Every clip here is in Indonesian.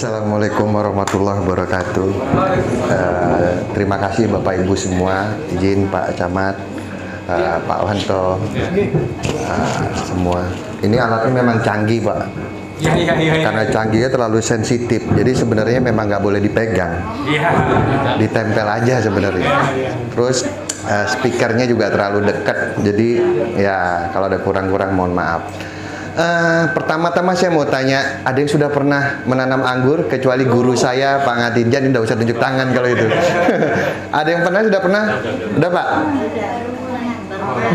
Assalamualaikum warahmatullahi wabarakatuh. Terima kasih Bapak Ibu semua, izin Pak Camat, Pak Wanto, semua. Ini alatnya memang canggih Pak. Karena canggihnya terlalu sensitif, jadi sebenarnya memang nggak boleh dipegang, ditempel aja sebenarnya. Terus speakernya juga terlalu dekat, jadi ya kalau ada kurang-kurang mohon maaf. Pertama-tama saya mau tanya, ada yang sudah pernah menanam anggur kecuali guru saya Pak Ngatidjan? Tidak usah tunjuk tangan kalau itu. Ada yang pernah? Sudah pernah? Udah Pak?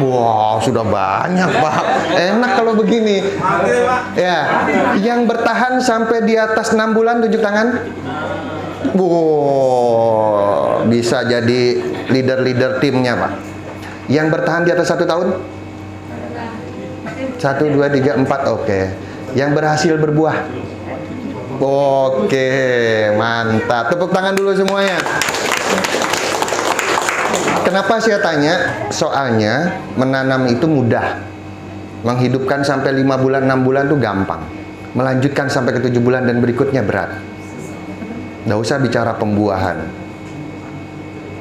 Wow, sudah banyak Pak. Enak kalau begini. Ya, yang bertahan sampai di atas 6 bulan tunjuk tangan. Wow, bisa jadi leader-leader timnya Pak. Yang bertahan di atas 1 tahun? 1, 2, 3, 4, oke. Yang berhasil berbuah? Oke, mantap. Tepuk tangan dulu semuanya. Kenapa saya tanya? Soalnya menanam itu mudah. Menghidupkan sampai 5 bulan, 6 bulan itu gampang. Melanjutkan sampai ke 7 bulan dan berikutnya berat. Nggak usah bicara pembuahan.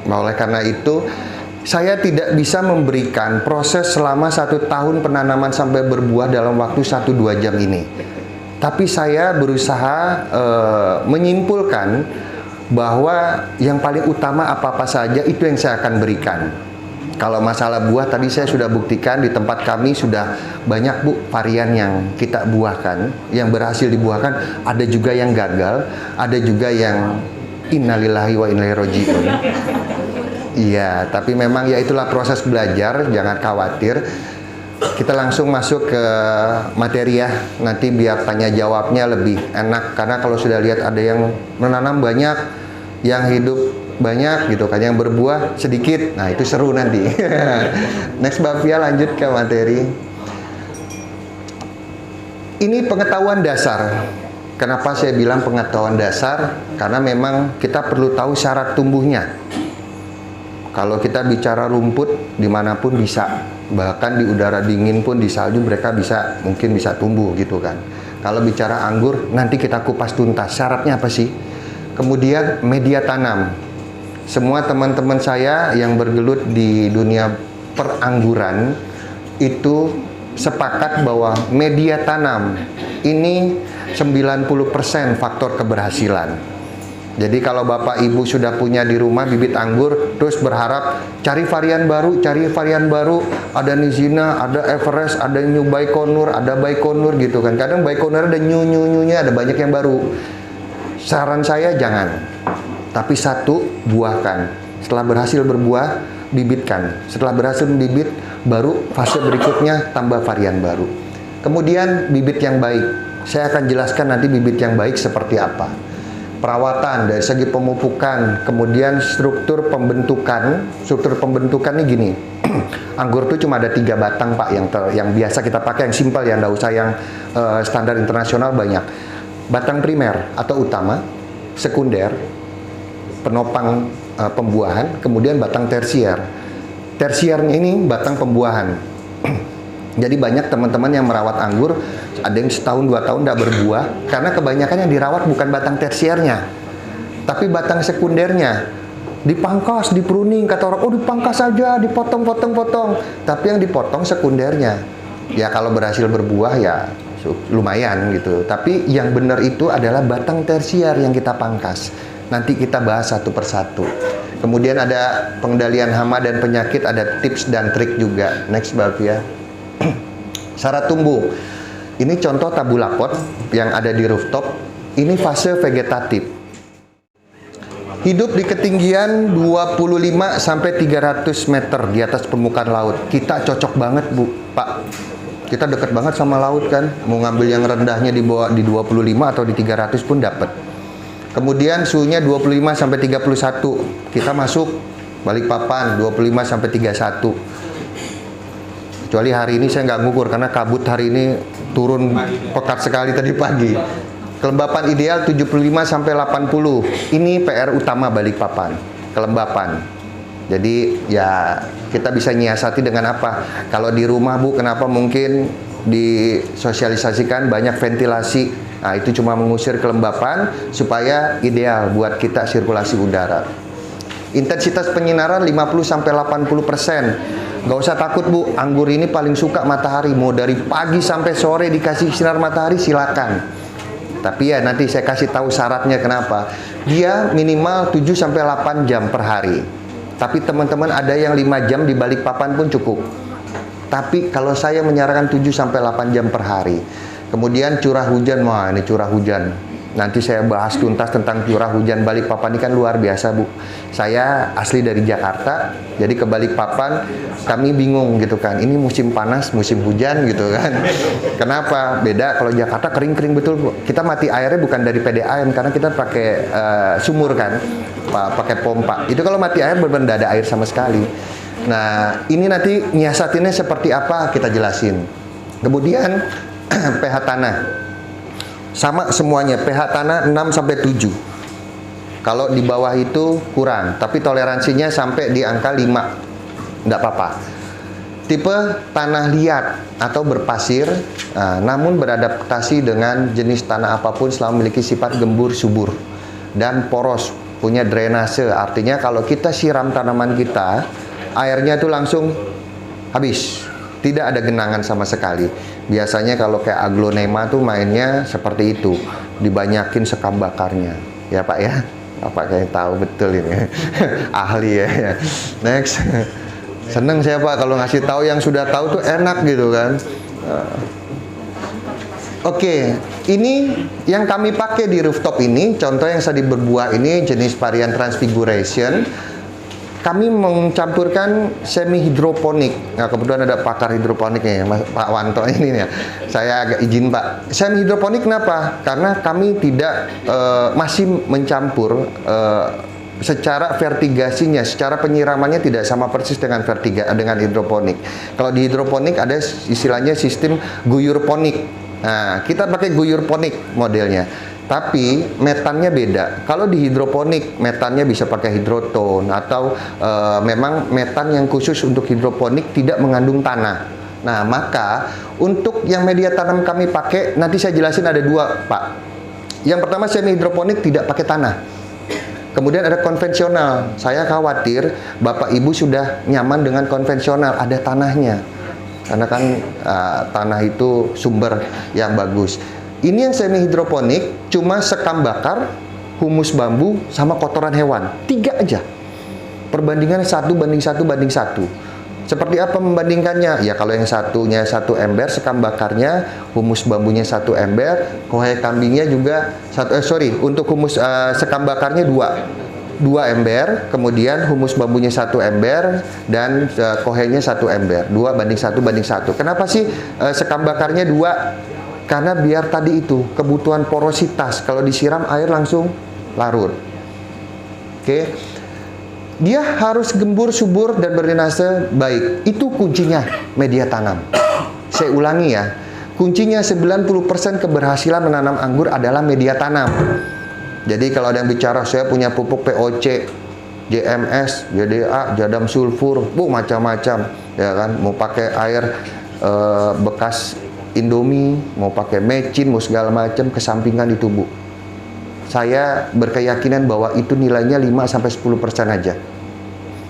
Oleh karena itu, saya tidak bisa memberikan proses selama 1 tahun penanaman sampai berbuah dalam waktu 1-2 jam ini. Tapi saya berusaha menyimpulkan bahwa yang paling utama apa-apa saja itu yang saya akan berikan. Kalau masalah buah tadi saya sudah buktikan di tempat kami sudah banyak Bu varian yang kita buahkan, yang berhasil dibuahkan, ada juga yang gagal, ada juga yang innalillahi wa inna ilaihi raji'un. Iya, tapi memang ya itulah proses belajar, jangan khawatir. Kita langsung masuk ke materi ya, nanti biar tanya jawabnya lebih enak. Karena kalau sudah lihat ada yang menanam banyak, yang hidup banyak gitu kan, yang berbuah sedikit, nah itu seru nanti. Next Mbak Fia, lanjut ke materi. Ini pengetahuan dasar. Kenapa saya bilang pengetahuan dasar? Karena memang kita perlu tahu syarat tumbuhnya. Kalau kita bicara rumput, dimanapun bisa. Bahkan di udara dingin pun, di salju mereka mungkin bisa tumbuh gitu kan. Kalau bicara anggur, nanti kita kupas tuntas. Syaratnya apa sih? Kemudian media tanam. Semua teman-teman saya yang bergelut di dunia perangguran, itu sepakat bahwa media tanam ini 90% faktor keberhasilan. Jadi kalau Bapak Ibu sudah punya di rumah bibit anggur, terus berharap cari varian baru, ada Nizina, ada Everest, ada New Baikonur, ada Baikonur gitu kan. Kadang Baikonur ada new-nya, ada banyak yang baru. Saran saya jangan. Tapi satu, buahkan. Setelah berhasil berbuah, bibitkan. Setelah berhasil bibit, baru fase berikutnya tambah varian baru. Kemudian bibit yang baik. Saya akan jelaskan nanti bibit yang baik seperti apa. Perawatan dari segi pemupukan, kemudian struktur pembentukan. Struktur pembentukan ini gini. Anggur itu cuma ada 3 batang Pak yang biasa kita pakai, yang simpel, yang nggak usah yang standar internasional banyak. Batang primer atau utama, sekunder, penopang pembuahan, kemudian batang tersier. Tersiernya ini batang pembuahan. Jadi banyak teman-teman yang merawat anggur, ada yang setahun 2 tahun tidak berbuah, karena kebanyakan yang dirawat bukan batang tersiernya, tapi batang sekundernya. Dipangkas, dipruning, kata orang, oh dipangkas saja, dipotong-potong-potong. Tapi yang dipotong sekundernya. Ya kalau berhasil berbuah ya lumayan gitu. Tapi yang benar itu adalah batang tersier yang kita pangkas. Nanti kita bahas satu persatu. Kemudian ada pengendalian hama dan penyakit, ada tips dan trik juga. Next Mbak Fia. Syarat tumbuh. Ini contoh tabulapot yang ada di rooftop. Ini fase vegetatif. Hidup di ketinggian 25 sampai 300 meter di atas permukaan laut. Kita cocok banget, Bu, Pak. Kita dekat banget sama laut kan. Mau ngambil yang rendahnya di bawah di 25 atau di 300 pun dapat. Kemudian suhunya 25 sampai 31. Kita masuk Balikpapan 25 sampai 31. Kecuali hari ini saya nggak ngukur karena kabut hari ini turun pekat sekali tadi pagi. Kelembapan ideal 75 sampai 80. Ini PR utama Balikpapan, kelembapan. Jadi ya kita bisa nyiasati dengan apa? Kalau di rumah Bu, kenapa mungkin disosialisasikan banyak ventilasi Nah, itu cuma mengusir kelembapan supaya ideal buat kita sirkulasi udara. Intensitas penyinaran 50-80%. Nggak usah takut Bu, anggur ini paling suka matahari. Mau dari pagi sampai sore dikasih sinar matahari silakan. Tapi ya nanti saya kasih tahu syaratnya kenapa. Dia minimal 7-8 jam per hari. Tapi teman-teman ada yang 5 jam di balik papan pun cukup. Tapi kalau saya menyarankan 7-8 jam per hari. Kemudian curah hujan, wah ini curah hujan. Nanti saya bahas tuntas tentang curah hujan Balikpapan ini kan luar biasa Bu. Saya asli dari Jakarta, jadi ke Balikpapan kami bingung gitu kan. Ini musim panas, musim hujan gitu kan. Kenapa? Beda kalau Jakarta kering-kering betul Bu. Kita mati airnya bukan dari PDAM karena kita pakai sumur kan, pakai pompa. Itu kalau mati air benar-benar tidak ada air sama sekali. Nah ini nanti nyiasatinnya seperti apa kita jelasin. Kemudian pH tanah. Sama semuanya, pH tanah 6-7. Kalau di bawah itu kurang, tapi toleransinya sampai di angka 5. Enggak apa-apa. Tipe tanah liat atau berpasir, namun beradaptasi dengan jenis tanah apapun selama memiliki sifat gembur subur dan poros, punya drainase. Artinya kalau kita siram tanaman kita, airnya itu langsung habis. Tidak ada genangan sama sekali. Biasanya kalau kayak aglonema tuh mainnya seperti itu, dibanyakin sekam bakarnya, ya Pak ya. Bapak kayak tahu betul ini, ahli ya. Next, seneng saya Pak kalau ngasih tahu yang sudah tahu tuh enak gitu kan. Oke, ini yang kami pakai di rooftop ini, contoh yang tadi berbuah ini jenis varian transfiguration. Kami mencampurkan semi hidroponik. Nah, kebetulan ada pakar hidroponiknya, Pak Wanto ini ya. Saya agak izin Pak. Semi hidroponik kenapa? Karena kami tidak masih mencampur secara vertigasinya, secara penyiramannya tidak sama persis dengan dengan hidroponik. Kalau di hidroponik ada istilahnya sistem guyur ponik. Nah, kita pakai guyur ponik modelnya. Tapi metannya beda. Kalau di hidroponik, metannya bisa pakai hidroton atau memang metan yang khusus untuk hidroponik tidak mengandung tanah. Nah, maka untuk yang media tanam kami pakai, nanti saya jelasin ada dua, Pak. Yang pertama semi hidroponik tidak pakai tanah. Kemudian ada konvensional. Saya khawatir Bapak Ibu sudah nyaman dengan konvensional, ada tanahnya. Karena kan tanah itu sumber yang bagus. Ini yang semi hidroponik cuma sekam bakar, humus bambu, sama kotoran hewan. 3 aja. Perbandingan 1:1:1. Seperti apa membandingkannya? Ya kalau yang satunya 1 ember sekam bakarnya, humus bambunya 1 ember, kohai kambingnya juga untuk humus sekam bakarnya 2 ember, kemudian humus bambunya 1 ember dan kohainya 1 ember. 2:1:1. Kenapa sih sekam bakarnya 2? Karena biar tadi itu kebutuhan porositas, kalau disiram air langsung larut. Oke. Dia harus gembur, subur dan berdrainase baik. Itu kuncinya media tanam. Saya ulangi ya. Kuncinya 90% keberhasilan menanam anggur adalah media tanam. Jadi kalau ada yang bicara saya punya pupuk POC, JMS, JDA, jadam sulfur, macam-macam, ya kan? Mau pakai air bekas Indomie, mau pakai mecin, mau segala macam, kesampingan itu Bu. Saya berkeyakinan bahwa itu nilainya 5-10% aja.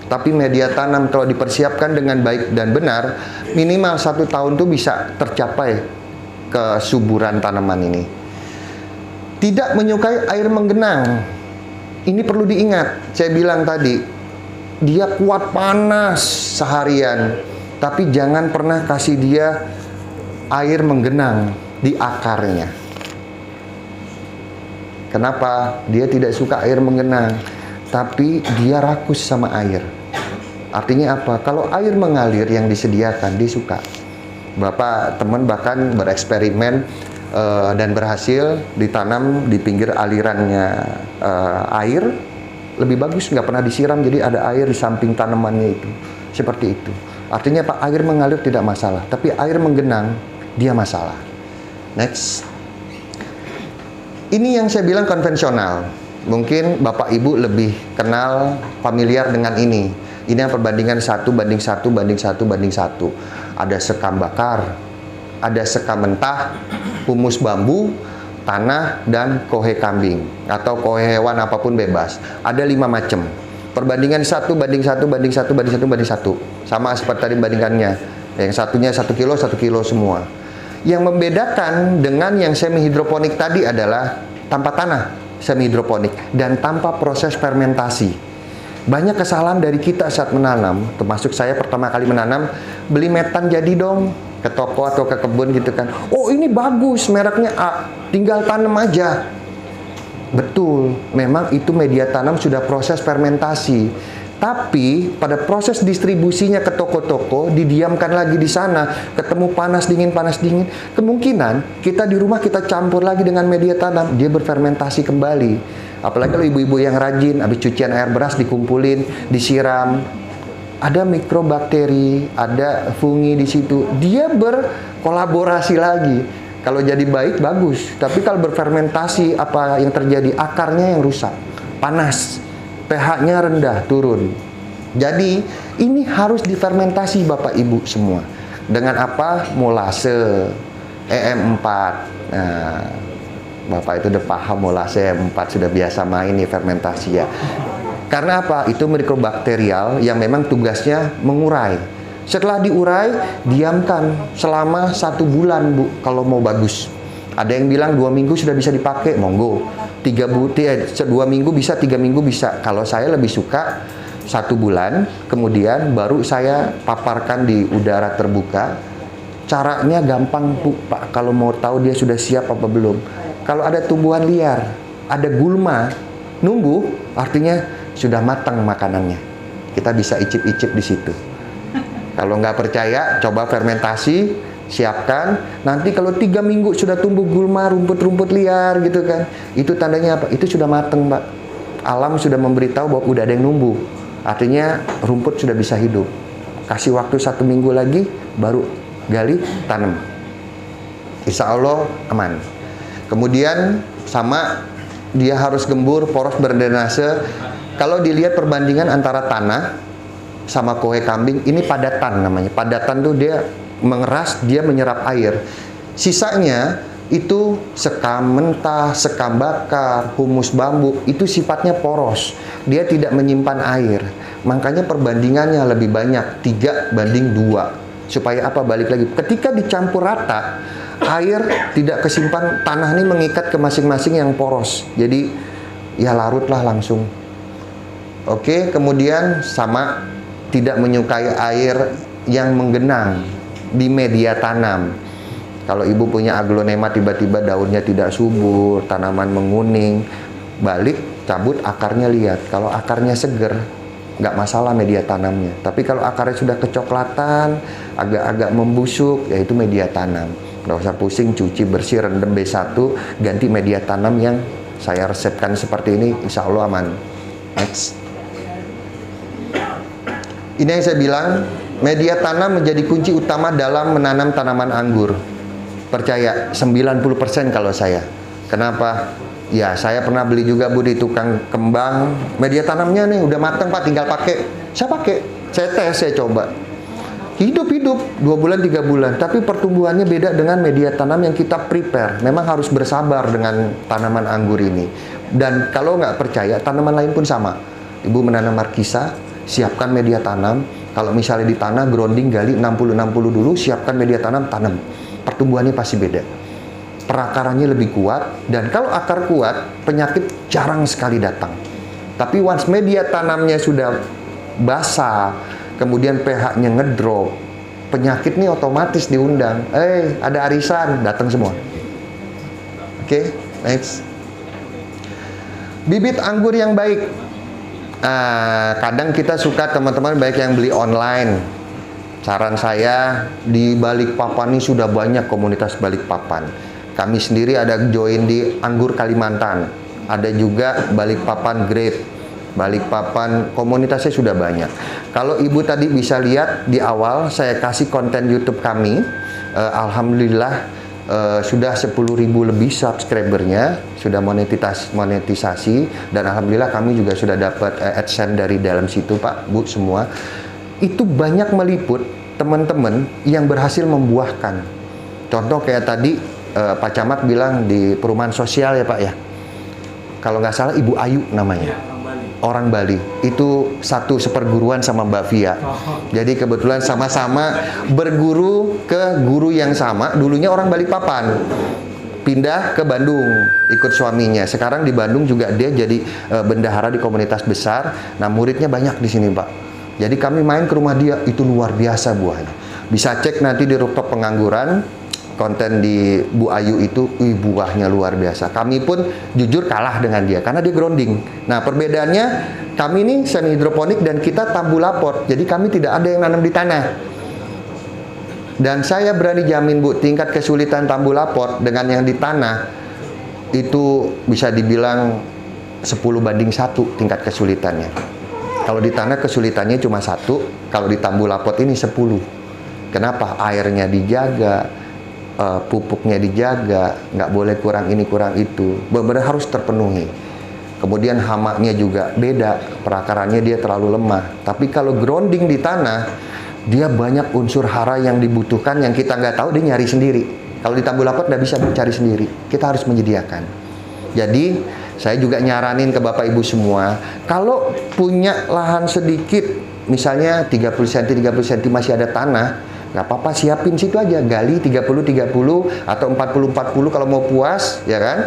Tapi media tanam kalau dipersiapkan dengan baik dan benar, minimal 1 tahun tuh bisa tercapai kesuburan tanaman ini. Tidak menyukai air menggenang. Ini perlu diingat. Saya bilang tadi, dia kuat panas seharian, tapi jangan pernah kasih dia air menggenang di akarnya. Kenapa? Dia tidak suka air menggenang, tapi dia rakus sama air. Artinya apa? Kalau air mengalir yang disediakan, dia suka. Bapak teman bahkan bereksperimen dan berhasil ditanam di pinggir alirannya air. Lebih bagus nggak pernah disiram, jadi ada air di samping tanamannya itu. Seperti itu. Artinya Pak, air mengalir tidak masalah, tapi air menggenang dia masalah. Next. Ini yang saya bilang konvensional. Mungkin Bapak Ibu lebih kenal, familiar dengan ini. Ini yang perbandingan 1:1:1:1. Ada sekam bakar, ada sekam mentah, humus bambu, tanah, dan kohe kambing atau kohe hewan apapun bebas. Ada 5 macam. Perbandingan 1 banding 1 banding 1 banding 1 banding 1. Sama seperti tadi bandingannya. Yang satunya 1 kilo semua. Yang membedakan dengan yang semi hidroponik tadi adalah tanpa tanah semi hidroponik dan tanpa proses fermentasi. Banyak kesalahan dari kita saat menanam, termasuk saya pertama kali menanam, beli metan jadi dong ke toko atau ke kebun gitu kan. Oh ini bagus, mereknya A, tinggal tanam aja. Betul, memang itu media tanam sudah proses fermentasi. Tapi pada proses distribusinya ke toko-toko, didiamkan lagi di sana, ketemu panas dingin, kemungkinan kita di rumah kita campur lagi dengan media tanam, dia berfermentasi kembali. Apalagi kalau ibu-ibu yang rajin, habis cucian air beras dikumpulin, disiram, ada mikrobakteri, ada fungi di situ, dia berkolaborasi lagi. Kalau jadi baik, bagus. Tapi kalau berfermentasi, apa yang terjadi? Akarnya yang rusak, panas, pH-nya rendah, turun. Jadi, ini harus difermentasi Bapak Ibu semua. Dengan apa? Molase, EM4. Nah, Bapak itu udah paham molase EM4, sudah biasa main nih fermentasi ya. Karena apa? Itu mikrobakterial yang memang tugasnya mengurai. Setelah diurai, diamkan selama 1 bulan, Bu, kalau mau bagus. Ada yang bilang 2 minggu sudah bisa dipakai, monggo. 2 minggu bisa, 3 minggu bisa. Kalau saya lebih suka 1 bulan, kemudian baru saya paparkan di udara terbuka. Caranya gampang, Bu, Pak, kalau mau tahu dia sudah siap apa belum. Kalau ada tumbuhan liar, ada gulma, numbuh, artinya sudah matang makanannya. Kita bisa icip-icip di situ. Kalau nggak percaya, coba fermentasi, siapkan. Nanti kalau 3 minggu sudah tumbuh gulma, rumput-rumput liar gitu kan, itu tandanya apa? Itu sudah matang, Pak. Alam sudah memberitahu bahwa udah ada yang numbuh. Artinya rumput sudah bisa hidup. Kasih waktu 1 minggu lagi, baru gali, tanam. Insya Allah aman. Kemudian sama, dia harus gembur, poros, berdrainase. Kalau dilihat perbandingan antara tanah sama kohe kambing, ini padatan namanya. Padatan tuh dia mengeras, dia menyerap air. Sisanya itu sekam mentah, sekam bakar, humus bambu, itu sifatnya poros. Dia tidak menyimpan air. Makanya perbandingannya lebih banyak, 3 banding 2. Supaya apa? Balik lagi. Ketika dicampur rata, air tidak kesimpan, tanah ini mengikat ke masing-masing yang poros. Jadi ya larutlah langsung. Oke, kemudian sama, tidak menyukai air yang menggenang di media tanam. Kalau ibu punya aglonema, tiba-tiba daunnya tidak subur, tanaman menguning, balik, cabut akarnya, lihat. Kalau akarnya seger, nggak masalah media tanamnya. Tapi kalau akarnya sudah kecoklatan, agak-agak membusuk, yaitu media tanam. Nggak usah pusing, cuci bersih, rendam B1, ganti media tanam yang saya resepkan seperti ini, insya Allah aman. Next. Ini yang saya bilang, media tanam menjadi kunci utama dalam menanam tanaman anggur. Percaya, 90% kalau saya. Kenapa? Ya, saya pernah beli juga, Bu, di tukang kembang. Media tanamnya nih, udah matang, Pak, tinggal pakai. Saya pakai, saya tes, saya coba. Hidup-hidup, 2 bulan, 3 bulan. Tapi pertumbuhannya beda dengan media tanam yang kita prepare. Memang harus bersabar dengan tanaman anggur ini. Dan kalau nggak percaya, tanaman lain pun sama. Ibu menanam markisa, siapkan media tanam. Kalau misalnya di tanah, grounding, gali 60-60 dulu, siapkan media tanam, tanam. Pertumbuhannya pasti beda. Perakarannya lebih kuat, dan kalau akar kuat, penyakit jarang sekali datang. Tapi once media tanamnya sudah basah, kemudian pH-nya ngedrop, penyakit nih otomatis diundang. Ada arisan, datang semua. Oke, next. Bibit anggur yang baik. Kadang kita suka, teman-teman, baik yang beli online. Saran saya, di Balikpapan ini sudah banyak komunitas Balikpapan. Kami sendiri ada join di Anggur Kalimantan. Ada juga Balikpapan Grape. Balikpapan, komunitasnya sudah banyak. Kalau ibu tadi bisa lihat di awal, saya kasih konten YouTube kami. Alhamdulillah, sudah 10.000 lebih subscribernya, sudah monetisasi, dan alhamdulillah kami juga sudah dapat AdSense dari dalam situ, Pak, Bu, semua. Itu banyak meliput teman-teman yang berhasil membuahkan. Contoh kayak tadi, Pak Camat bilang di perumahan sosial ya Pak ya. Kalau nggak salah Ibu Ayu namanya. Orang Bali. Itu satu seperguruan sama Mbak Via. Jadi kebetulan sama-sama berguru ke guru yang sama. Dulunya orang Balikpapan. Pindah ke Bandung ikut suaminya. Sekarang di Bandung juga dia jadi bendahara di komunitas besar. Nah, muridnya banyak di sini, Pak. Jadi kami main ke rumah dia, itu luar biasa buahnya. Bisa cek nanti di rooftop pengangguran, konten di Bu Ayu itu, buahnya luar biasa. Kami pun jujur kalah dengan dia, karena dia grounding. Nah, perbedaannya, kami ini semi hidroponik dan kita tabulaport. Jadi kami tidak ada yang nanam di tanah. Dan saya berani jamin Bu, tingkat kesulitan tabulaport dengan yang di tanah, itu bisa dibilang 10:1 tingkat kesulitannya. Kalau di tanah kesulitannya cuma 1, kalau di tabulaport ini 10. Kenapa? Airnya dijaga, pupuknya dijaga, nggak boleh kurang ini kurang itu, benar-benar harus terpenuhi. Kemudian hamanya juga beda, perakarannya dia terlalu lemah. Tapi kalau grounding di tanah, dia banyak unsur hara yang dibutuhkan yang kita nggak tahu, dia nyari sendiri. Kalau di tabulaport nggak bisa cari sendiri, kita harus menyediakan. Jadi saya juga nyaranin ke Bapak Ibu semua, kalau punya lahan sedikit, misalnya 30 cm, 30 cm masih ada tanah, nggak apa-apa, siapin situ aja, gali 30-30 atau 40-40 kalau mau puas, ya kan?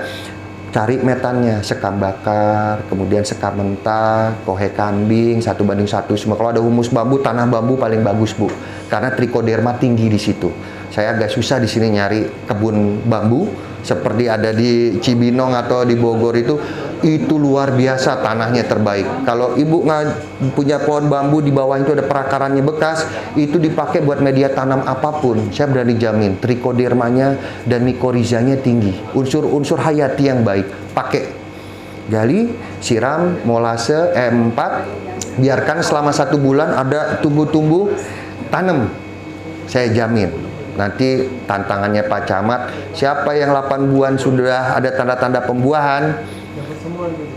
Cari metannya, sekam bakar, kemudian sekam mentah, kohe kambing, 1:1 semua. Kalau ada humus bambu, tanah bambu paling bagus Bu, karena trichoderma tinggi di situ. Saya agak susah di sini nyari kebun bambu seperti ada di Cibinong atau di Bogor itu luar biasa tanahnya terbaik. Kalau Ibu nggak punya pohon bambu di bawah itu ada perakarannya bekas, itu dipakai buat media tanam apapun. Saya berani jamin trichodermanya dan mycorrhizanya tinggi. Unsur-unsur hayati yang baik. Pakai. Gali, siram, molase, E4, biarkan selama 1 bulan ada tumbuh-tumbuh, tanam. Saya jamin. Nanti tantangannya Pak Camat, siapa yang 8 bulan sudah ada tanda-tanda pembuahan,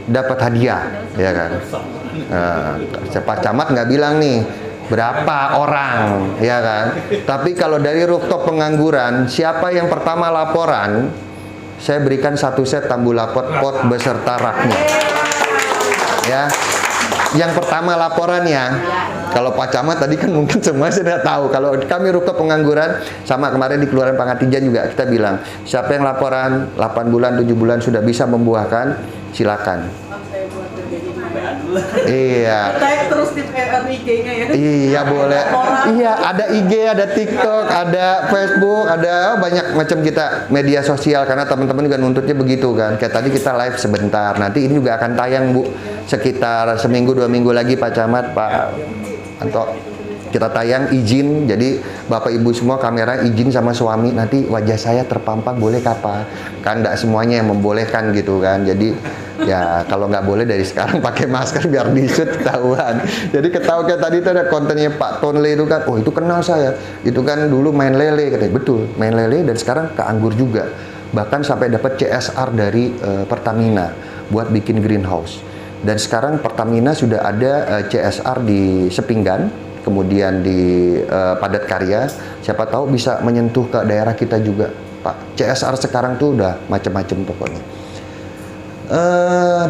dapat hadiah, ya kan? Pak Camat nggak bilang nih berapa orang, ya kan? Tapi kalau dari rooftop pengangguran, siapa yang pertama laporan, saya berikan 1 set tabulaport pot beserta raknya, ya. Yang pertama laporannya, kalau Pak Camat tadi kan mungkin semua sudah tahu. Kalau kami rooftop pengangguran, sama kemarin di Kelurahan Pangatijan juga kita bilang, siapa yang laporan 8 bulan, 7 bulan sudah bisa membuahkan, silakan. Iya. Tag terus di IG-nya ya. Iya boleh. Iya, ada IG, ada TikTok, ada Facebook, ada banyak macam kita media sosial, karena teman-teman juga nuntutnya begitu kan. Kayak tadi kita live sebentar. Nanti ini juga akan tayang Bu, sekitar seminggu 2 minggu lagi Pak Camat, Pak Anto. Kita tayang izin, jadi Bapak Ibu semua kamera izin sama suami, nanti wajah saya terpampang boleh kapan? Kan enggak semuanya yang membolehkan gitu kan. Jadi ya kalau nggak boleh dari sekarang pakai masker biar di-shoot ketahuan. Jadi ketahuan kayak tadi itu ada kontennya Pak Tonle itu kan, oh itu kenal saya. Itu kan dulu main lele katanya. Betul, main lele dan sekarang ke anggur juga. Bahkan sampai dapat CSR dari Pertamina buat bikin greenhouse. Dan sekarang Pertamina sudah ada CSR di Sepinggan, kemudian di Padat Karya, siapa tahu bisa menyentuh ke daerah kita juga, Pak. CSR sekarang tuh udah macam-macam pokoknya.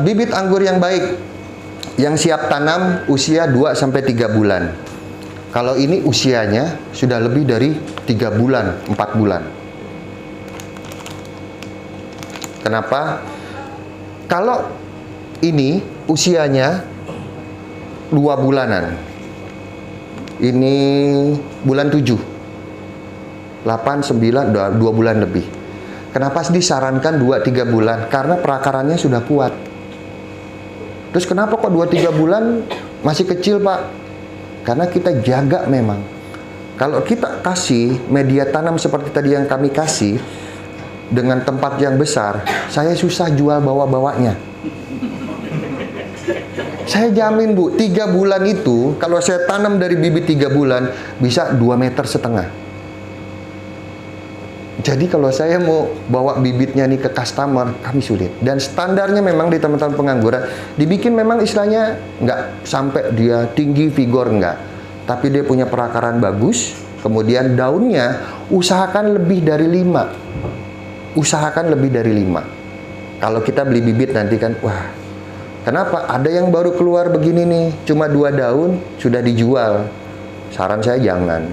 Bibit anggur yang baik, yang siap tanam usia 2-3 bulan. Kalau ini usianya sudah lebih dari 3 bulan, 4 bulan. Kenapa? Kalau ini usianya 2 bulanan. Ini bulan 7, 8, 9, 2 bulan lebih. Kenapa disarankan 2-3 bulan? Karena perakarannya sudah kuat. Terus kenapa kok 2-3 bulan masih kecil Pak? Karena kita jaga memang. Kalau kita kasih media tanam seperti tadi yang kami kasih, dengan tempat yang besar, saya susah jual bawa-bawanya. Saya jamin Bu, 3 bulan itu, kalau saya tanam dari bibit 3 bulan, bisa 2,5 meter. Jadi kalau saya mau bawa bibitnya nih ke customer, kami sulit. Dan standarnya memang di teman-teman pengangguran, dibikin memang istilahnya nggak sampai dia tinggi vigor, nggak. Tapi dia punya perakaran bagus, kemudian daunnya usahakan lebih dari 5. usahakan lebih dari 5. Kalau kita beli bibit nanti kan, wah, kenapa? Ada yang baru keluar begini nih, cuma 2 daun sudah dijual. Saran saya jangan.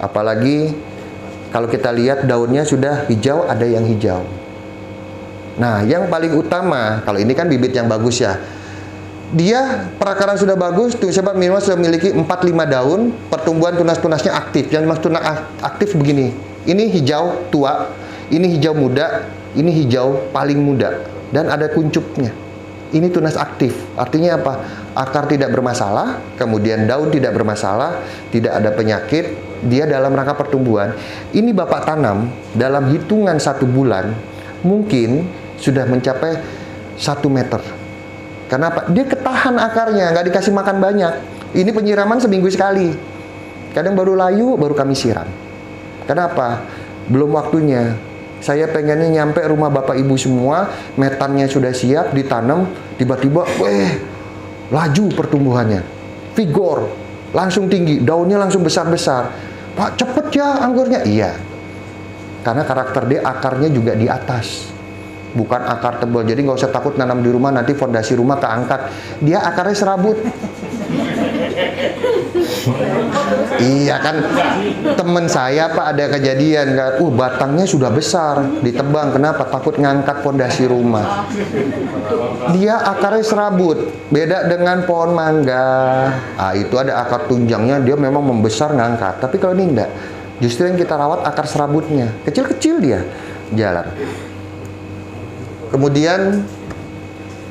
Apalagi kalau kita lihat daunnya sudah hijau, ada yang hijau. Nah, yang paling utama, kalau ini kan bibit yang bagus ya, dia perakaran sudah bagus, tuh sebab minimal sudah memiliki 4-5 daun, pertumbuhan tunas-tunasnya aktif. Yang dimaksud tunas aktif begini, ini hijau tua, ini hijau muda, ini hijau paling muda, dan ada kuncupnya. Ini tunas aktif, artinya apa? Akar tidak bermasalah, kemudian daun tidak bermasalah, tidak ada penyakit, dia dalam rangka pertumbuhan. Ini Bapak tanam dalam hitungan 1 bulan, mungkin sudah mencapai 1 meter. Kenapa? Dia ketahan akarnya, nggak dikasih makan banyak. Ini penyiraman seminggu sekali. Kadang baru layu, baru kami siram. Kenapa? Belum waktunya. Saya pengennya nyampe rumah Bapak Ibu semua, metannya sudah siap, ditanam, tiba-tiba, laju pertumbuhannya. Vigor, langsung tinggi, daunnya langsung besar-besar. Pak, cepet ya anggurnya? Iya. Karena karakter dia, akarnya juga di atas. Bukan akar tebal, jadi nggak usah takut nanam di rumah nanti fondasi rumah keangkat. Dia akarnya serabut. Iya kan, temen saya Pak ada kejadian kan, batangnya sudah besar, ditebang. Kenapa? Takut ngangkat fondasi rumah. Dia akarnya serabut, beda dengan pohon mangga. Itu ada akar tunjangnya, dia memang membesar ngangkat. Tapi kalau ini enggak, justru yang kita rawat akar serabutnya, kecil-kecil dia jalan. Kemudian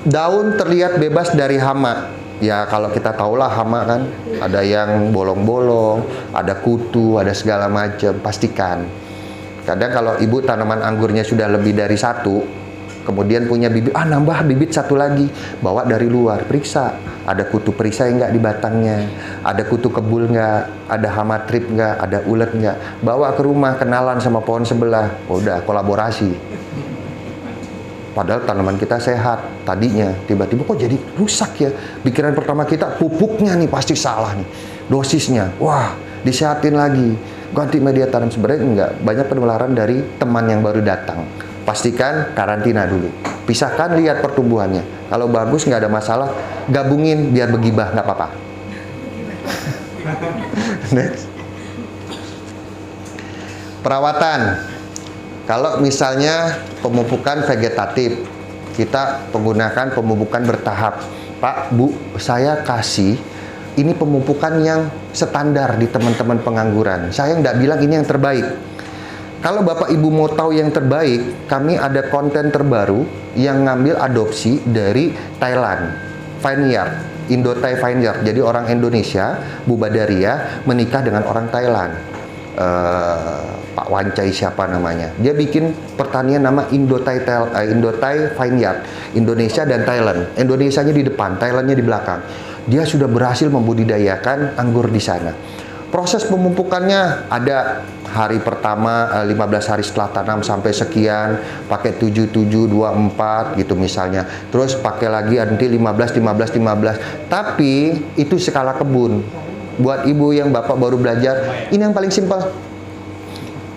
daun terlihat bebas dari hama. Ya kalau kita tahulah hama kan, ada yang bolong-bolong, ada kutu, ada segala macam. Pastikan. Kadang kalau ibu tanaman anggurnya sudah lebih dari 1, kemudian punya bibit, nambah bibit 1 lagi, bawa dari luar, periksa. Ada kutu perisai nggak di batangnya, ada kutu kebul nggak, ada hama trip nggak, ada ulet nggak. Bawa ke rumah, kenalan sama pohon sebelah, udah kolaborasi. Padahal tanaman kita sehat tadinya, tiba-tiba kok jadi rusak ya. Pikiran pertama kita, pupuknya nih pasti salah nih, dosisnya, wah disehatin lagi, ganti media tanam. Sebenarnya enggak, banyak penularan dari teman yang baru datang. Pastikan karantina dulu, pisahkan, lihat pertumbuhannya. Kalau bagus nggak ada masalah, gabungin biar begibah, nggak apa-apa. Next. Perawatan. Kalau misalnya pemupukan vegetatif, kita menggunakan pemupukan bertahap. Pak, Bu, saya kasih ini pemupukan yang standar di teman-teman pengangguran. Saya nggak bilang ini yang terbaik. Kalau Bapak Ibu mau tahu yang terbaik, kami ada konten terbaru yang ngambil adopsi dari Thailand, Vineyard, Indo-Thai Vineyard. Jadi orang Indonesia, Bu Badaria, menikah dengan orang Thailand. Pak Wancai siapa namanya, dia bikin pertanian nama Indo-Thai Vineyard, Indonesia dan Thailand. Indonesianya di depan, Thailandnya di belakang. Dia sudah berhasil membudidayakan anggur di sana. Proses pemupukannya ada hari pertama, 15 hari setelah tanam sampai sekian, pakai 7724 gitu misalnya. Terus pakai lagi nanti 15. Tapi itu skala kebun. Buat ibu yang bapak baru belajar, ini yang paling simpel.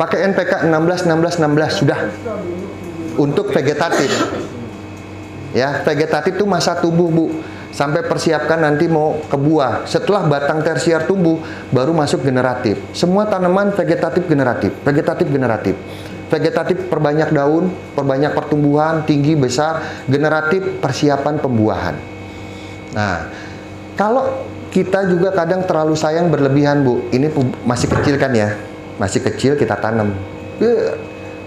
Pakai NPK 16 sudah. Untuk vegetatif. Ya, vegetatif itu masa tumbuh, Bu. Sampai persiapkan nanti mau ke buah. Setelah batang tersier tumbuh, baru masuk generatif. Semua tanaman vegetatif generatif. Vegetatif perbanyak daun, perbanyak pertumbuhan, tinggi, besar. Generatif persiapan pembuahan. Nah, kalau kita juga kadang terlalu sayang berlebihan, Bu. Ini masih kecil kan ya? Masih kecil kita tanam.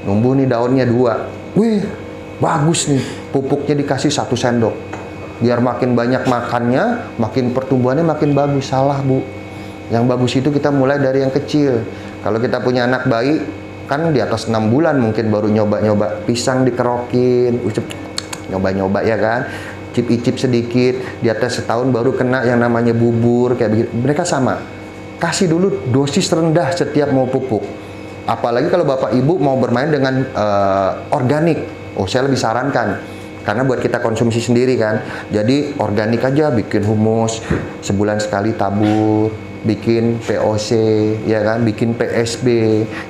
Numbuh nih daunnya 2. Wih, bagus nih. Pupuknya dikasih 1 sendok. Biar makin banyak makannya, makin pertumbuhannya makin bagus. Salah, Bu. Yang bagus itu kita mulai dari yang kecil. Kalau kita punya anak bayi, kan di atas 6 bulan mungkin baru nyoba-nyoba. Pisang dikerokin, nyoba-nyoba ya kan? Icip-icip sedikit, di atas setahun baru kena yang namanya bubur, kayak begitu. Mereka sama. Kasih dulu dosis rendah setiap mau pupuk. Apalagi kalau Bapak Ibu mau bermain dengan organik. Saya lebih sarankan. Karena buat kita konsumsi sendiri kan. Jadi organik aja, bikin humus, sebulan sekali tabur. bikin POC, ya kan, bikin PSB,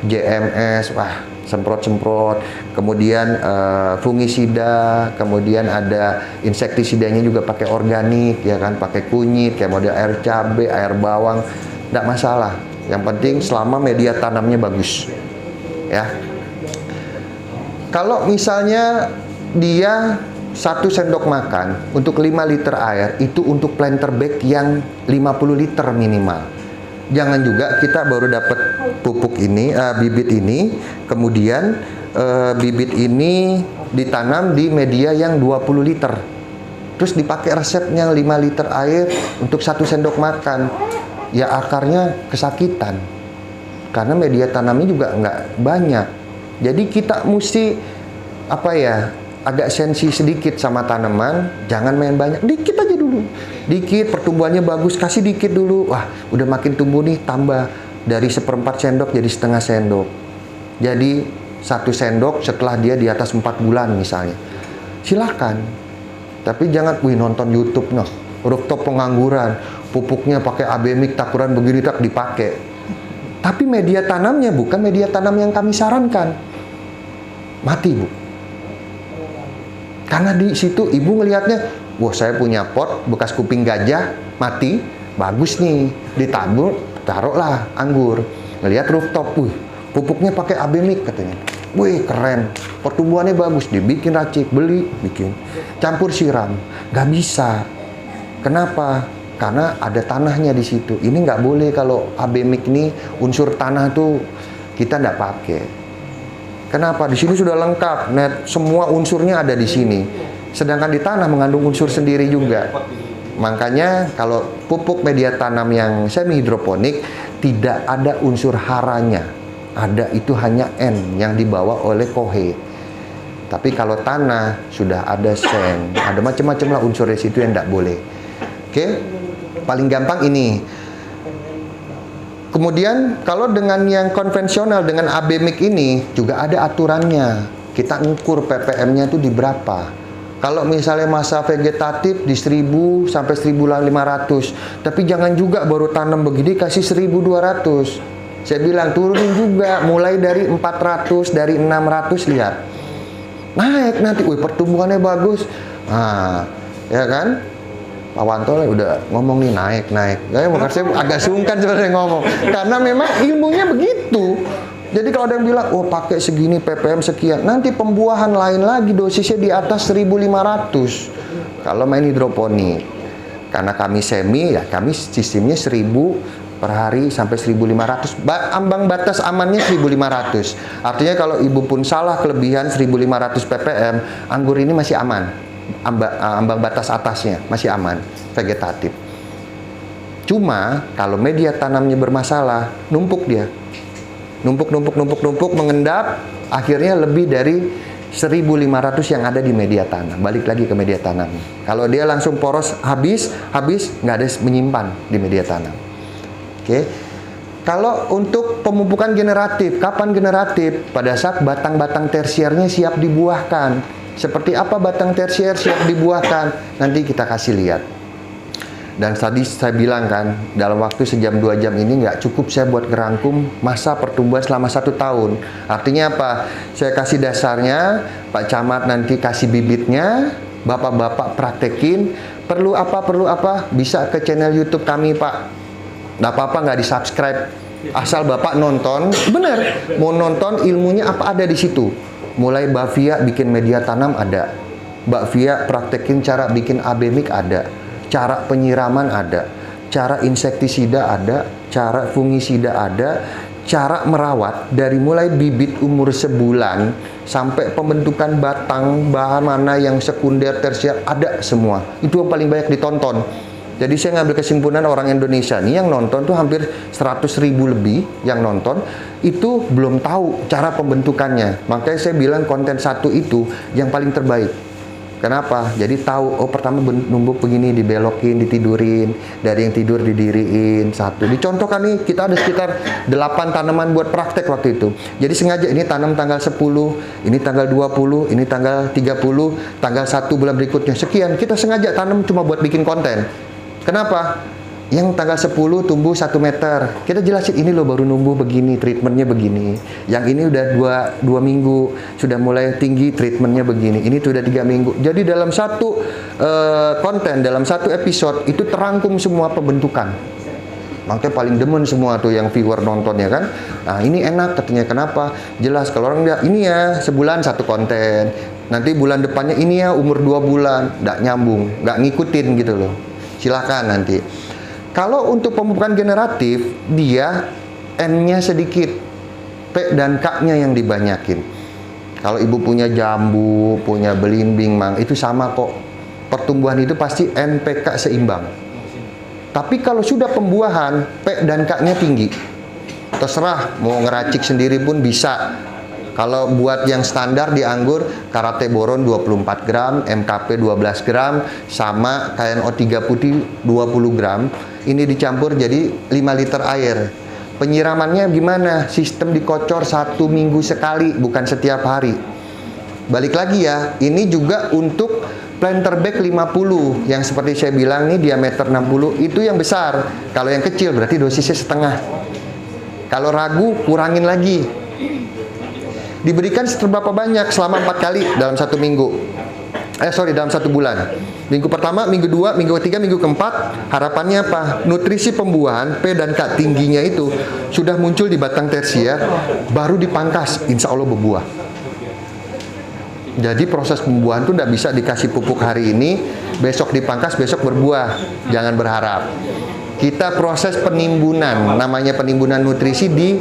JMS, wah semprot-semprot, kemudian fungisida, kemudian ada insektisidanya juga pakai organik, ya kan, pakai kunyit, kayak model air cabai, air bawang, tidak masalah. Yang penting selama media tanamnya bagus, ya. Kalau misalnya dia 1 sendok makan untuk 5 liter air, itu untuk planter bag yang 50 liter minimal. Jangan juga kita baru dapat pupuk ini, bibit ini, kemudian bibit ini ditanam di media yang 20 liter. Terus dipakai resepnya 5 liter air untuk 1 sendok makan. Ya akarnya kesakitan. Karena media tanamnya juga nggak banyak. Jadi kita mesti agak sensi sedikit sama tanaman, jangan main banyak, dikit aja dulu. Dikit, pertumbuhannya bagus, kasih dikit dulu. Wah, udah makin tumbuh nih, tambah dari 1/4 sendok jadi setengah sendok. Jadi 1 sendok setelah dia di atas 4 bulan misalnya. Silakan. Tapi jangan nonton YouTube rooftop pengangguran, pupuknya pakai abemik takuran begini tak dipakai. Tapi media tanamnya bukan media tanam yang kami sarankan. Mati, Bu. Karena di situ ibu ngelihatnya, wah saya punya pot bekas kuping gajah mati, bagus nih, ditabur, taruhlah anggur. Ngelihat rooftop, pupuknya pakai abemik katanya. Wih keren, pertumbuhannya bagus, dibikin racik, beli, bikin, campur siram, nggak bisa. Kenapa? Karena ada tanahnya di situ. Ini nggak boleh kalau abemik ini unsur tanah tuh kita nggak pakai. Kenapa? Di sini sudah lengkap, semua unsurnya ada di sini. Sedangkan di tanah mengandung unsur sendiri juga. Makanya kalau pupuk media tanam yang semi hidroponik tidak ada unsur haranya. Ada itu hanya N yang dibawa oleh kohe. Tapi kalau tanah sudah ada seng, ada macam-macam lah unsur di situ yang tidak boleh. Oke, paling gampang ini. Kemudian kalau dengan yang konvensional dengan abemik ini juga ada aturannya. Kita ngukur ppm-nya itu di berapa. Kalau misalnya masa vegetatif di 1000 sampai 1500, tapi jangan juga baru tanam begini kasih 1200. Saya bilang turunin juga mulai dari 400, dari 600 lihat. Naik nanti, pertumbuhannya bagus. Nah, ya kan? Pak Wanto udah ngomong nih naik. Makanya saya agak sungkan sebenarnya ngomong. Karena memang ilmunya begitu. Jadi kalau ada yang bilang, pakai segini ppm sekian, nanti pembuahan lain lagi dosisnya di atas 1500. Kalau main hidroponik. Karena kami semi, ya kami sistemnya 1000 per hari sampai 1500. Ambang batas amannya 1500. Artinya kalau ibu pun salah kelebihan 1500 ppm, anggur ini masih aman. Ambang batas atasnya masih aman, vegetatif. Cuma kalau media tanamnya bermasalah, numpuk dia. Numpuk, mengendap, akhirnya lebih dari 1500 yang ada di media tanam. Balik lagi ke media tanam. Kalau dia langsung poros habis nggak ada menyimpan di media tanam. Oke. Kalau untuk pemupukan generatif, kapan generatif? Pada saat batang-batang tersiernya siap dibuahkan. Seperti apa batang tersier siap dibuahkan? Nanti kita kasih lihat. Dan tadi saya bilang kan, dalam waktu sejam 2 jam ini nggak cukup saya buat ngerangkum masa pertumbuhan selama 1 tahun. Artinya apa? Saya kasih dasarnya, Pak Camat nanti kasih bibitnya, Bapak-bapak praktekin. Perlu apa, bisa ke channel YouTube kami, Pak. Nggak apa-apa nggak di-subscribe. Asal Bapak nonton, bener. Mau nonton ilmunya apa ada di situ. Mulai Mbak Via bikin media tanam ada. Mbak Via praktekin cara bikin abemik ada. Cara penyiraman ada. Cara insektisida ada. Cara fungisida ada. Cara merawat dari mulai bibit umur sebulan sampai pembentukan batang, bahan mana yang sekunder, tersier, ada semua. Itu yang paling banyak ditonton. Jadi saya ngambil kesimpulan orang Indonesia nih yang nonton tuh hampir 100.000 lebih yang nonton itu belum tahu cara pembentukannya. Makanya saya bilang konten satu itu yang paling terbaik. Kenapa? Jadi tahu, pertama numbuk begini, dibelokin, ditidurin, dari yang tidur didiriin, satu. Dicontohkan nih, kita ada sekitar 8 tanaman buat praktek waktu itu. Jadi sengaja ini tanam tanggal 10, ini tanggal 20, ini tanggal 30, tanggal 1 bulan berikutnya, sekian. Kita sengaja tanam cuma buat bikin konten. Kenapa? Yang tanggal 10 tumbuh 1 meter. Kita jelasin ini loh baru numbuh begini, treatmentnya begini. Yang ini udah 2 minggu, sudah mulai tinggi, treatmentnya begini. Ini tuh udah 3 minggu. Jadi dalam satu konten, dalam satu episode itu terangkum semua pembentukan. Makanya paling demen semua tuh yang viewer nonton ya kan. Nah ini enak katanya, kenapa? Jelas kalau orang bilang ini ya sebulan 1 konten. Nanti bulan depannya ini ya umur 2 bulan. Nggak nyambung, nggak ngikutin gitu loh. Silakan nanti. Kalau untuk pemupukan generatif, dia N-nya sedikit, P dan K-nya yang dibanyakin. Kalau ibu punya jambu, punya belimbing, mang, itu sama kok. Pertumbuhan itu pasti N, P, K seimbang. Tapi kalau sudah pembuahan, P dan K-nya tinggi. Terserah, mau ngeracik sendiri pun bisa. Kalau buat yang standar di anggur, karate boron 24 gram, MKP 12 gram, sama KNO3 putih 20 gram. Ini dicampur jadi 5 liter air. Penyiramannya gimana? Sistem dikocor 1 minggu sekali, bukan setiap hari. Balik lagi ya, ini juga untuk planter bag 50. Yang seperti saya bilang nih, diameter 60, itu yang besar. Kalau yang kecil berarti dosisnya setengah. Kalau ragu, kurangin lagi. Diberikan seberapa banyak selama 4 kali dalam 1 minggu. Dalam 1 bulan. Minggu pertama, minggu 2, minggu ketiga, minggu keempat. Harapannya apa? Nutrisi pembuahan P dan K tingginya itu sudah muncul di batang tersier, baru dipangkas, insya Allah berbuah. Jadi proses pembuahan itu tidak bisa dikasih pupuk hari ini, besok dipangkas, besok berbuah. Jangan berharap. Kita proses penimbunan, namanya penimbunan nutrisi di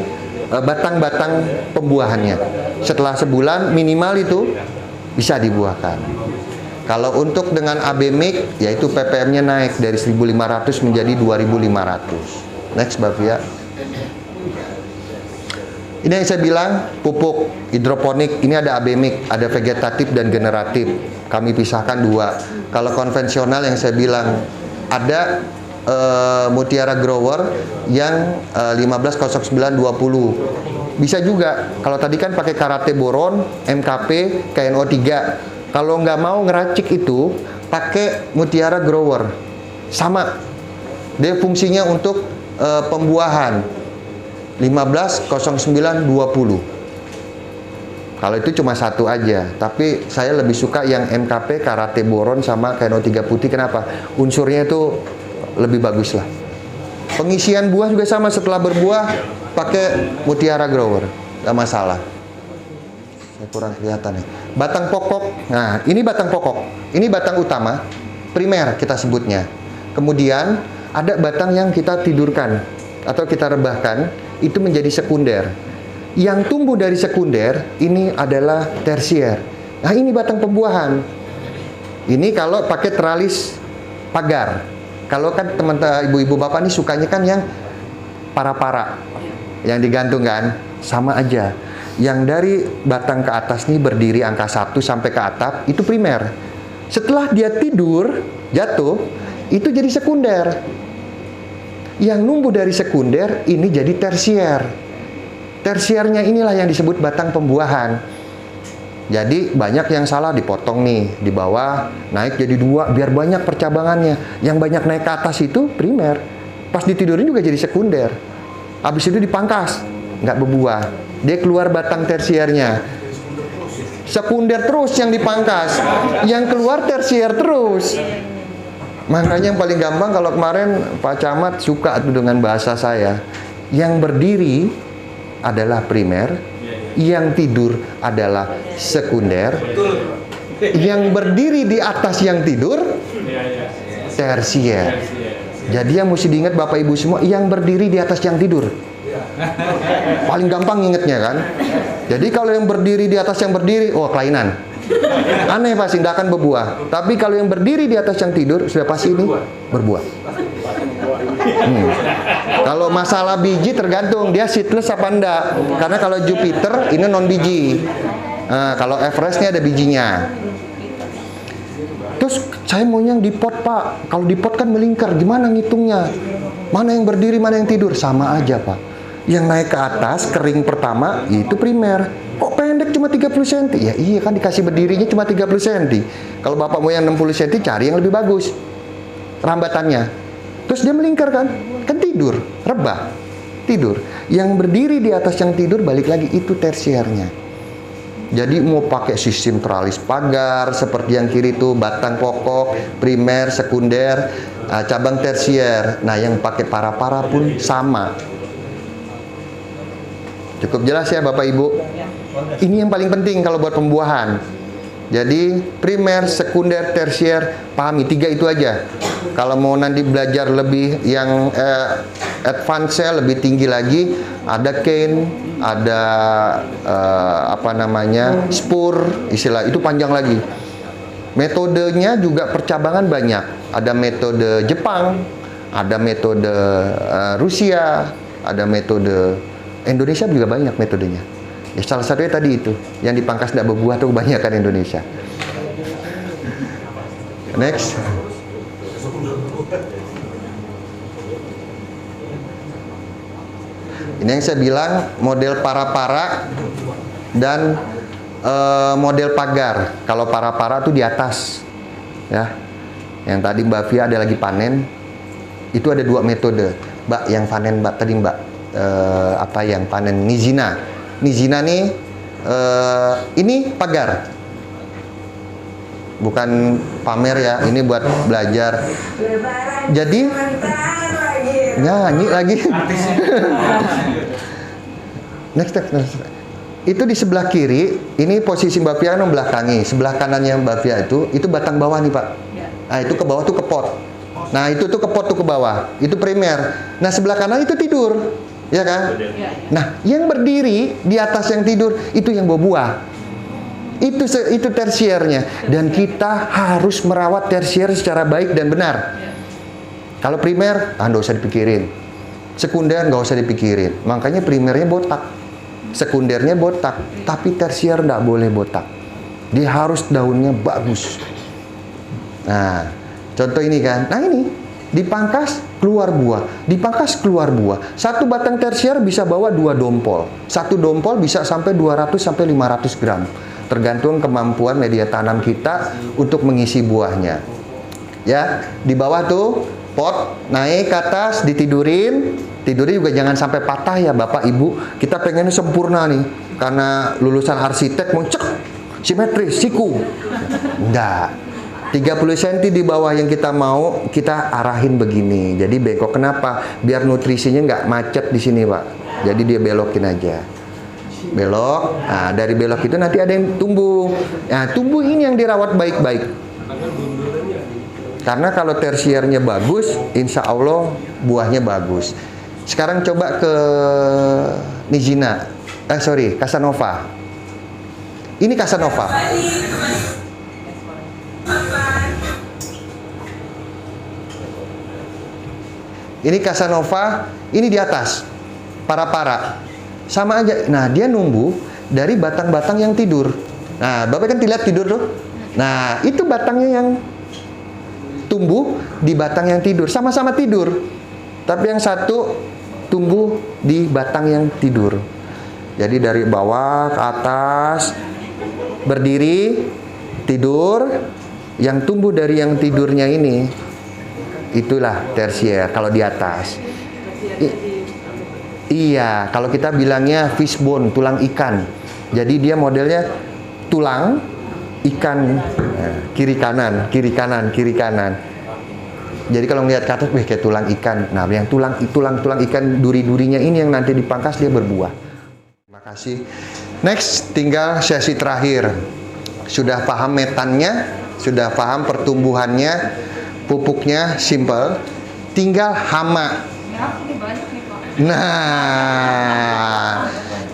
batang-batang pembuahannya. Setelah sebulan minimal itu bisa dibuahkan. Kalau untuk dengan AB Mix, yaitu ppm-nya naik dari 1.500 menjadi 2.500. Next, Mbak Fia. Ini yang saya bilang, pupuk hidroponik, ini ada AB Mix, ada vegetatif dan generatif. Kami pisahkan 2. Kalau konvensional yang saya bilang, ada Mutiara Grower yang 150920. Bisa juga, kalau tadi kan pakai karate boron, MKP, KNO3. Kalau nggak mau ngeracik itu, pakai Mutiara Grower. Sama. Dia fungsinya untuk pembuahan. 150920. Kalau itu cuma 1 aja, tapi saya lebih suka yang MKP, karate boron sama KNO3 putih. Kenapa? Unsurnya itu lebih bagus lah. Pengisian buah juga sama, setelah berbuah pakai Mutiara Grower, nggak masalah. Saya kurang kelihatan nih. Batang pokok, nah ini batang pokok, ini batang utama, primer kita sebutnya. Kemudian ada batang yang kita tidurkan atau kita rebahkan, itu menjadi sekunder. Yang tumbuh dari sekunder ini adalah tersier. Nah ini batang pembuahan. Ini kalau pakai teralis pagar. Kalau kan teman-teman ibu-ibu bapak nih sukanya kan yang para-para, yang digantung kan, sama aja. Yang dari batang ke atas nih berdiri angka 1 sampai ke atap, itu primer. Setelah dia tidur, jatuh, itu jadi sekunder. Yang numbuh dari sekunder, ini jadi tersier. Tersiernya inilah yang disebut batang pembuahan. Jadi banyak yang salah, dipotong nih, di bawah naik jadi 2 biar banyak percabangannya. Yang banyak naik ke atas itu primer. Pas ditidurin juga jadi sekunder. Habis itu dipangkas, nggak berbuah. Dia keluar batang tersiernya. Sekunder terus yang dipangkas, yang keluar tersier terus. Makanya yang paling gampang, kalau kemarin Pak Camat suka tuh dengan bahasa saya, yang berdiri adalah primer, yang tidur adalah sekunder, yang berdiri di atas yang tidur tersier. Jadi yang mesti diingat Bapak Ibu semua, yang berdiri di atas yang tidur. Paling gampang ingetnya kan. Jadi kalau yang berdiri di atas yang berdiri, oh kelainan. Aneh pasti tidak akan berbuah. Tapi kalau yang berdiri di atas yang tidur, sudah pasti ini berbuah. Kalau masalah biji tergantung dia seedless apa enggak. Karena kalau Jupiter ini non biji. Kalau Everest-nya ada bijinya. Terus saya mau yang di pot, Pak. Kalau di pot kan melingkar, gimana ngitungnya? Mana yang berdiri, mana yang tidur? Sama aja, Pak. Yang naik ke atas, kering pertama, itu primer. Kok pendek cuma 30 cm? Ya iya kan, dikasih berdirinya cuma 30 cm. Kalau Bapak mau yang 60 cm, cari yang lebih bagus rambatannya. Terus dia melingkar kan tidur, rebah, tidur. Yang berdiri di atas yang tidur balik lagi itu tersiernya. Jadi mau pakai sistem teralis pagar seperti yang kiri itu batang pokok, primer, sekunder, cabang tersier. Nah, yang pakai para-para pun sama. Cukup jelas ya Bapak Ibu? Ini yang paling penting kalau buat pembuahan. Jadi primer, sekunder, tersier, pahami 3 itu aja. Kalau mau nanti belajar lebih yang advance, lebih tinggi lagi, ada cane, ada spur, istilah itu panjang lagi. Metodenya juga percabangan banyak. Ada metode Jepang, ada metode Rusia, ada metode Indonesia juga banyak metodenya. Ya, salah satunya tadi itu, yang dipangkas tidak berbuah itu kebanyakan Indonesia. Next. Ini yang saya bilang model para-para dan model pagar. Kalau para-para itu di atas, ya. Yang tadi Mbak Via ada lagi panen. Itu ada 2 metode, Mbak. Yang panen Mbak tadi Mbak, yang panen Nizina. Nizina nih, ini pagar, bukan pamer ya, ini buat belajar. Jadi nyanyi lagi. next. Itu di sebelah kiri, ini posisi Mbak Pia kan membelakangi. Sebelah kanannya Mbak Pia itu batang bawah nih Pak. Nah itu ke bawah tuh ke pot. Nah itu tuh ke pot tuh ke bawah, itu primer. Nah sebelah kanan itu tidur. Ya kan? Nah, yang berdiri di atas yang tidur itu yang buah. Itu tersiernya, dan kita harus merawat tersier secara baik dan benar. Kalau primer, nggak usah dipikirin. Sekunder nggak usah dipikirin. Makanya primernya botak, sekundernya botak, tapi tersier nggak boleh botak. Dia harus daunnya bagus. Nah, contoh ini kan. Nah ini dipangkas keluar buah, dipangkas keluar buah. Satu batang tersier bisa bawa 2 dompol. Satu dompol bisa sampai 200 sampai 500 gram. Tergantung kemampuan media tanam kita untuk mengisi buahnya. Ya, di bawah tuh pot naik ke atas, ditidurin. Tidurnya juga jangan sampai patah ya Bapak Ibu. Kita pengen sempurna nih. Karena lulusan arsitek mau cek simetris, siku. Enggak. 30 cm di bawah yang kita mau, kita arahin begini. Jadi bengkok. Kenapa? Biar nutrisinya nggak macet di sini, Pak. Jadi dia belokin aja. Belok. Nah, dari belok itu nanti ada yang tumbuh. Nah, tumbuh ini yang dirawat baik-baik. Karena kalau tersiernya bagus, insya Allah buahnya bagus. Sekarang coba ke Nizina. Casanova. Ini Casanova. Ini Casanova, ini di atas, para-para, sama aja. Nah, dia numbuh dari batang-batang yang tidur. Nah, Bapak kan lihat tidur tuh. Nah, itu batangnya yang tumbuh di batang yang tidur, sama-sama tidur. Tapi yang satu tumbuh di batang yang tidur. Jadi dari bawah ke atas, berdiri, tidur. Yang tumbuh dari yang tidurnya ini, itulah tersier kalau di atas. Iya, kalau kita bilangnya fishbone, tulang ikan. Jadi dia modelnya tulang ikan, kiri kanan, kiri kanan, kiri kanan. Jadi kalau ngelihat ke atas, kayak tulang ikan. Nah, yang tulang ikan duri-durinya ini yang nanti dipangkas dia berbuah. Terima kasih. Next, tinggal sesi terakhir. Sudah paham metannya, sudah paham pertumbuhannya, pupuknya simple, tinggal hama. Nah,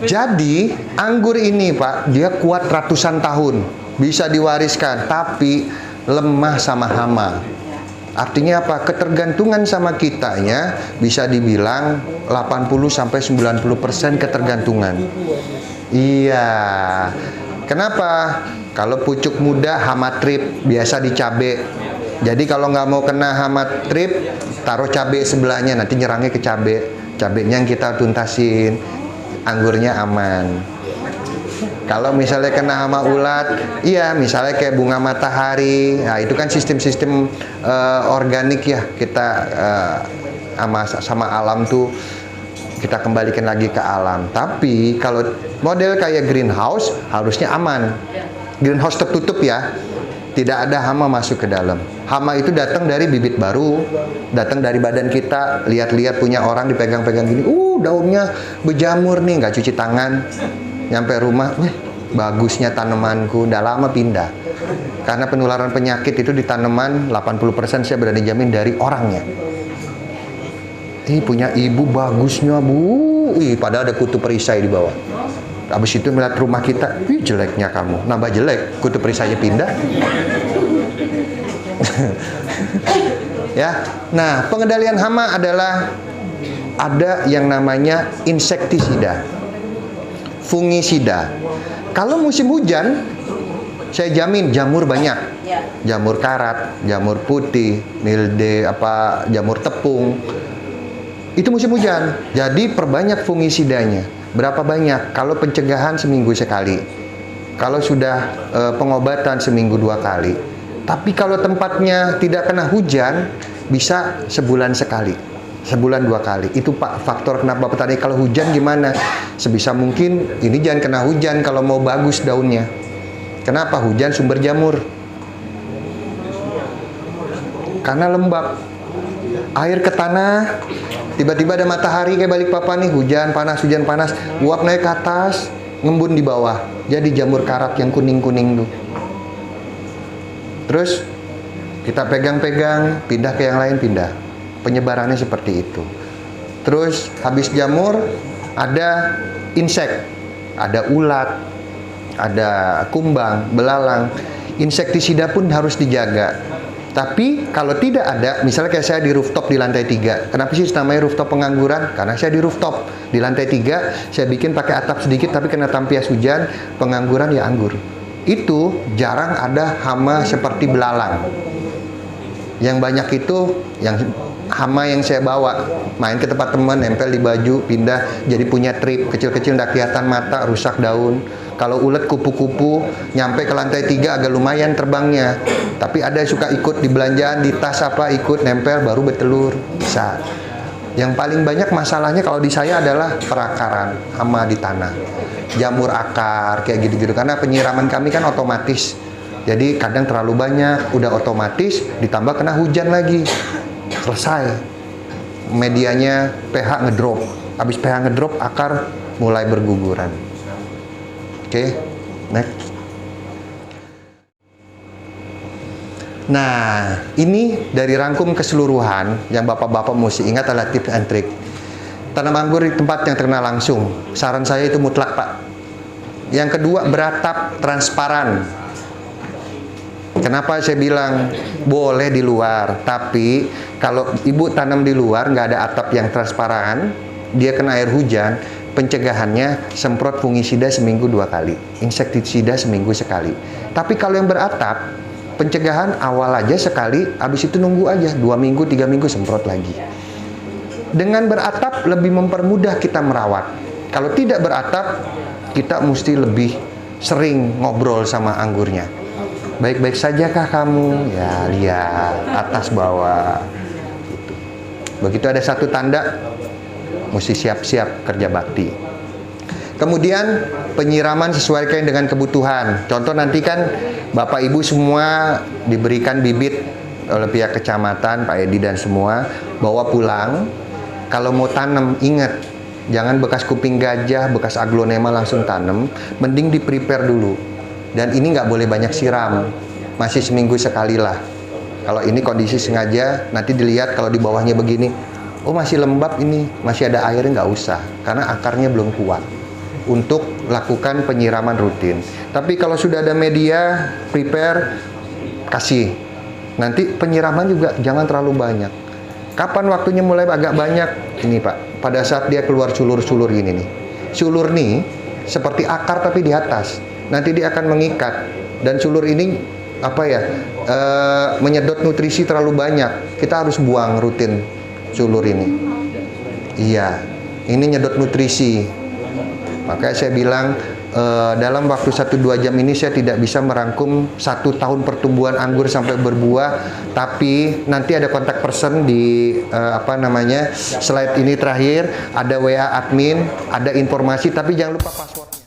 jadi anggur ini Pak, dia kuat ratusan tahun, bisa diwariskan, tapi lemah sama hama. Artinya apa? Ketergantungan sama kitanya bisa dibilang 80-90% ketergantungan. Iya. Kenapa? Kalau pucuk muda hama trip biasa di cabe. Jadi kalau nggak mau kena hama trip, taruh cabe sebelahnya, nanti nyerangnya ke cabe. Cabenya yang kita tuntasin, anggurnya aman. Kalau misalnya kena hama ulat, iya misalnya kayak bunga matahari, nah itu kan sistem-sistem organik ya, kita sama alam tuh kita kembalikan lagi ke alam. Tapi kalau model kayak greenhouse harusnya aman. Greenhouse tertutup ya, tidak ada hama masuk ke dalam. Hama itu datang dari bibit baru, datang dari badan kita. Lihat-lihat punya orang dipegang-pegang gini, daunnya berjamur nih, nggak cuci tangan. Nyampe rumah, bagusnya tanamanku, udah lama pindah. Karena penularan penyakit itu di tanaman 80% saya berani jamin dari orangnya. Punya ibu bagusnya bu, padahal ada kutu perisai di bawah. Habis itu melihat rumah kita, jeleknya kamu, nambah jelek, kutu perisainya pindah. Ya, nah pengendalian hama adalah ada yang namanya insektisida, fungisida. Kalau musim hujan, saya jamin jamur banyak, jamur karat, jamur putih, milde, jamur tepung. Itu musim hujan, jadi perbanyak fungisidanya. Berapa banyak? Kalau pencegahan seminggu sekali. Kalau sudah pengobatan seminggu 2 kali. Tapi kalau tempatnya tidak kena hujan, bisa sebulan sekali. Sebulan 2 kali. Itu Pak faktor kenapa petani kalau hujan gimana? Sebisa mungkin ini jangan kena hujan kalau mau bagus daunnya. Kenapa? Hujan sumber jamur. Karena lembab. Air ke tanah, tiba-tiba ada matahari kayak Balikpapan nih, hujan panas, uap naik ke atas, ngembun di bawah. Jadi jamur karat yang kuning-kuning tuh. Terus kita pegang-pegang, pindah ke yang lain, pindah. Penyebarannya seperti itu. Terus habis jamur ada insek, ada ulat, ada kumbang, belalang. Insektisida pun harus dijaga. Tapi kalau tidak ada, misalnya kayak saya di rooftop di lantai 3. Kenapa sih namanya rooftop pengangguran? Karena saya di rooftop di lantai 3, saya bikin pakai atap sedikit tapi kena tampias hujan, pengangguran ya anggur. Itu jarang ada hama seperti belalang. Yang banyak itu yang hama yang saya bawa, main ke tempat teman, nempel di baju, pindah jadi punya trip, kecil-kecil nggak kelihatan mata, rusak daun. Kalau ulet kupu-kupu nyampe ke lantai 3 agak lumayan terbangnya. Tapi ada yang suka ikut di belanjaan, di tas ikut nempel baru bertelur. Bisa. Yang paling banyak masalahnya kalau di saya adalah perakaran hama di tanah. Jamur akar kayak gitu-gitu karena penyiraman kami kan otomatis. Jadi kadang terlalu banyak, udah otomatis ditambah kena hujan lagi. Selesai. Medianya pH ngedrop. Habis pH ngedrop akar mulai berguguran. Oke, next. Nah, ini dari rangkum keseluruhan yang bapak-bapak mesti ingat adalah tips and trick. Tanam anggur di tempat yang terkena langsung. Saran saya itu mutlak, Pak. Yang kedua, beratap transparan. Kenapa saya bilang boleh di luar, tapi kalau ibu tanam di luar nggak ada atap yang transparan, dia kena air hujan, pencegahannya semprot fungisida seminggu 2 kali, insektisida seminggu sekali. Tapi kalau yang beratap, pencegahan awal aja sekali, habis itu nunggu aja 2 minggu, 3 minggu semprot lagi. Dengan beratap lebih mempermudah kita merawat. Kalau tidak beratap, kita mesti lebih sering ngobrol sama anggurnya. Baik-baik sajakah kamu? Ya, lihat atas bawah. Gitu. Begitu ada satu tanda, mesti siap-siap kerja bakti. Kemudian penyiraman sesuaikan dengan kebutuhan. Contoh nanti kan Bapak Ibu semua diberikan bibit oleh pihak kecamatan, Pak Edi dan semua, bawa pulang. Kalau mau tanam, ingat, jangan bekas kuping gajah, bekas aglonema langsung tanam. Mending di prepare dulu. Dan ini nggak boleh banyak siram, masih seminggu sekali lah. Kalau ini kondisi sengaja, nanti dilihat kalau di bawahnya begini, oh masih lembab ini, masih ada airnya, nggak usah, karena akarnya belum kuat untuk lakukan penyiraman rutin. Tapi kalau sudah ada media, prepare, kasih. Nanti penyiraman juga jangan terlalu banyak. Kapan waktunya mulai agak banyak? Ini Pak, pada saat dia keluar sulur-sulur gini nih. Sulur nih seperti akar tapi di atas. Nanti dia akan mengikat dan sulur ini menyedot nutrisi terlalu banyak. Kita harus buang rutin sulur ini. Iya, ini nyedot nutrisi. Makanya saya bilang dalam waktu 1-2 jam ini saya tidak bisa merangkum 1 tahun pertumbuhan anggur sampai berbuah, tapi nanti ada kontak person di slide ini terakhir, ada WA admin, ada informasi, tapi jangan lupa password.